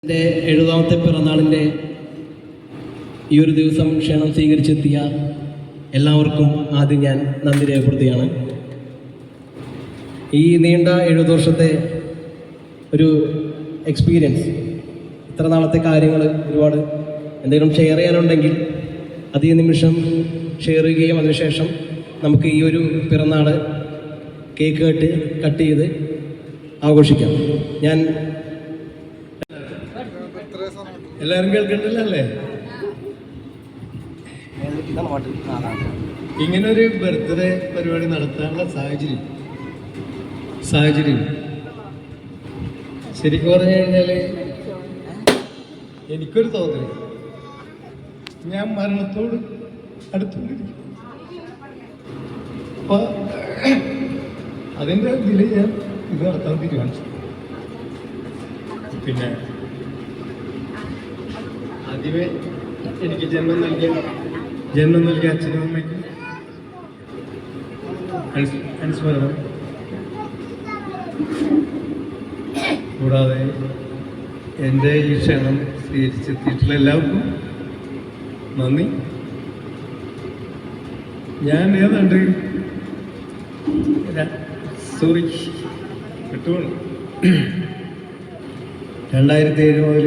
എൻ്റെ 70ാമത്തെ പിറന്നാളിൻ്റെ ഈ ഒരു ദിവസം ക്ഷണം സ്വീകരിച്ചെത്തിയ എല്ലാവർക്കും ആദ്യം ഞാൻ നന്ദി രേഖപ്പെടുത്തുകയാണ്. ഈ നീണ്ട 70 വർഷത്തെ ഒരു എക്സ്പീരിയൻസ്, ഇത്ര നാളത്തെ കാര്യങ്ങൾ ഒരുപാട് എന്തെങ്കിലും ഷെയർ ചെയ്യാനുണ്ടെങ്കിൽ അതേ നിമിഷം ഷെയർ ചെയ്യുകയും അതിനുശേഷം നമുക്ക് ഈ ഒരു പിറന്നാൾ കേക്ക് കട്ട് ചെയ്ത് ആഘോഷിക്കാം. ഞാൻ എല്ലാവരും കേൾക്കണ്ടല്ലേ? ഇങ്ങനൊരു ബർത്ത്ഡേ പരിപാടി നടത്താനുള്ള സാഹചര്യം ശരിക്കും പറഞ്ഞു കഴിഞ്ഞാൽ എനിക്കൊരു തോന്നൽ, ഞാൻ മരണത്തോട് അടുത്തുകൊണ്ടിരിക്കും. അപ്പൊ അതിൻ്റെ ഇതിൽ ഞാൻ ഇത് നടത്താൻ തീരുമാനിച്ചു. പിന്നെ ആദ്യമേ എനിക്ക് ജന്മം നൽകിയ അച്ഛനും അമ്മയ്ക്കും അനുസ്മരണം, കൂടാതെ എൻ്റെ ഈ ക്ഷണം സ്വീകരിച്ചെത്തിയിട്ടുള്ള എല്ലാവർക്കും നന്ദി. ഞാൻ ഏതാണ്ട് കിട്ടുകയാണ് 2007 മുതൽ